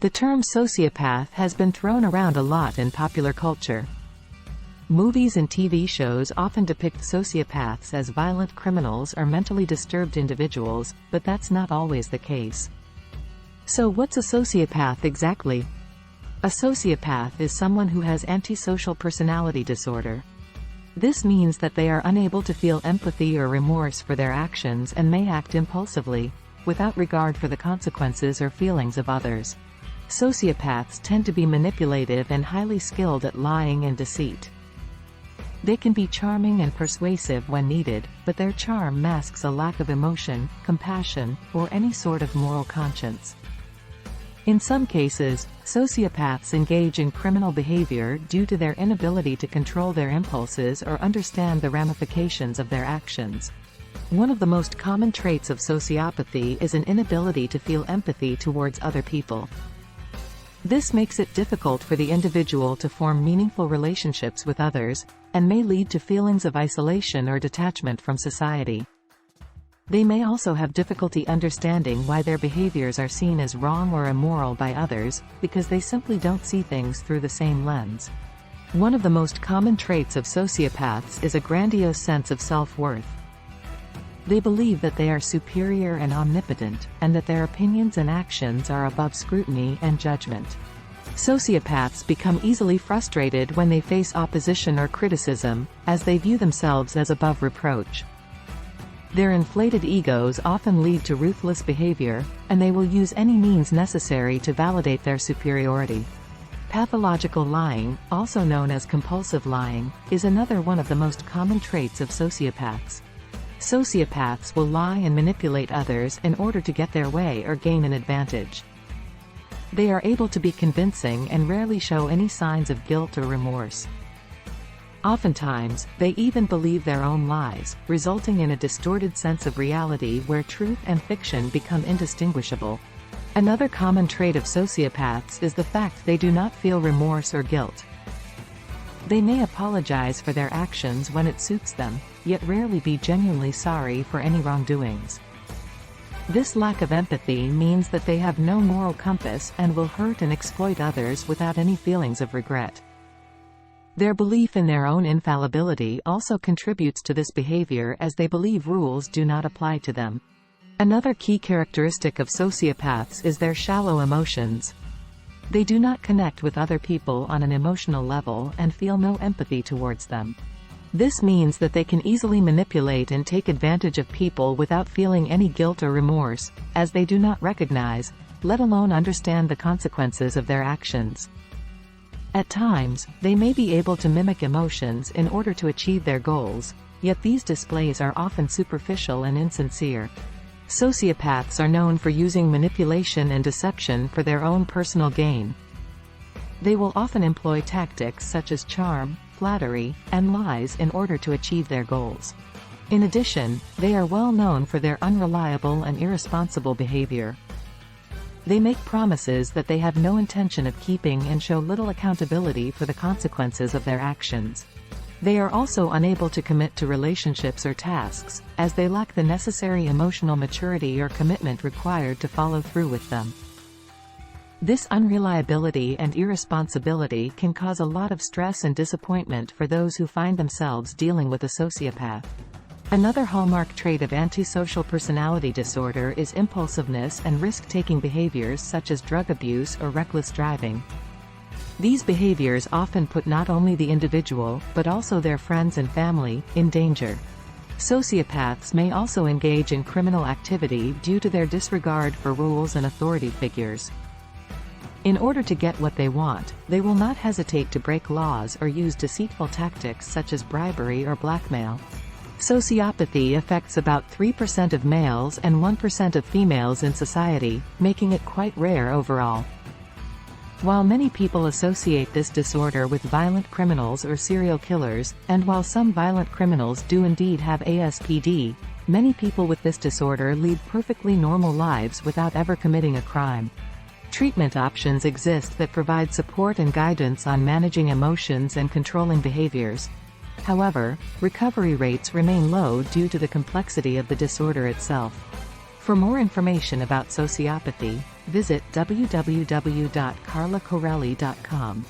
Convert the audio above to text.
The term sociopath has been thrown around a lot in popular culture. Movies and TV shows often depict sociopaths as violent criminals or mentally disturbed individuals, but that's not always the case. So what's a sociopath exactly? A sociopath is someone who has antisocial personality disorder. This means that they are unable to feel empathy or remorse for their actions and may act impulsively, without regard for the consequences or feelings of others. Sociopaths tend to be manipulative and highly skilled at lying and deceit. They can be charming and persuasive when needed, but their charm masks a lack of emotion, compassion, or any sort of moral conscience. In some cases, sociopaths engage in criminal behavior due to their inability to control their impulses or understand the ramifications of their actions. One of the most common traits of sociopathy is an inability to feel empathy towards other people. This makes it difficult for the individual to form meaningful relationships with others, and may lead to feelings of isolation or detachment from society. They may also have difficulty understanding why their behaviors are seen as wrong or immoral by others, because they simply don't see things through the same lens. One of the most common traits of sociopaths is a grandiose sense of self-worth. They believe that they are superior and omnipotent, and that their opinions and actions are above scrutiny and judgment. Sociopaths become easily frustrated when they face opposition or criticism, as they view themselves as above reproach. Their inflated egos often lead to ruthless behavior, and they will use any means necessary to validate their superiority. Pathological lying, also known as compulsive lying, is another one of the most common traits of sociopaths. Sociopaths will lie and manipulate others in order to get their way or gain an advantage. They are able to be convincing and rarely show any signs of guilt or remorse. Oftentimes, they even believe their own lies, resulting in a distorted sense of reality where truth and fiction become indistinguishable. Another common trait of sociopaths is the fact they do not feel remorse or guilt. They may apologize for their actions when it suits them, yet rarely be genuinely sorry for any wrongdoings. This lack of empathy means that they have no moral compass and will hurt and exploit others without any feelings of regret. Their belief in their own infallibility also contributes to this behavior, as they believe rules do not apply to them. Another key characteristic of sociopaths is their shallow emotions. They do not connect with other people on an emotional level and feel no empathy towards them. This means that they can easily manipulate and take advantage of people without feeling any guilt or remorse, as they do not recognize, let alone understand the consequences of their actions. At times, they may be able to mimic emotions in order to achieve their goals, yet these displays are often superficial and insincere. Sociopaths are known for using manipulation and deception for their own personal gain. They will often employ tactics such as charm, flattery, and lies in order to achieve their goals. In addition, they are well known for their unreliable and irresponsible behavior. They make promises that they have no intention of keeping and show little accountability for the consequences of their actions. They are also unable to commit to relationships or tasks, as they lack the necessary emotional maturity or commitment required to follow through with them. This unreliability and irresponsibility can cause a lot of stress and disappointment for those who find themselves dealing with a sociopath. Another hallmark trait of antisocial personality disorder is impulsiveness and risk-taking behaviors such as drug abuse or reckless driving. These behaviors often put not only the individual, but also their friends and family, in danger. Sociopaths may also engage in criminal activity due to their disregard for rules and authority figures. In order to get what they want, they will not hesitate to break laws or use deceitful tactics such as bribery or blackmail. Sociopathy affects about 3% of males and 1% of females in society, making it quite rare overall. While many people associate this disorder with violent criminals or serial killers, and while some violent criminals do indeed have ASPD, many people with this disorder lead perfectly normal lives without ever committing a crime. Treatment options exist that provide support and guidance on managing emotions and controlling behaviors. However, recovery rates remain low due to the complexity of the disorder itself. For more information about sociopathy, visit www.carlacorelli.com.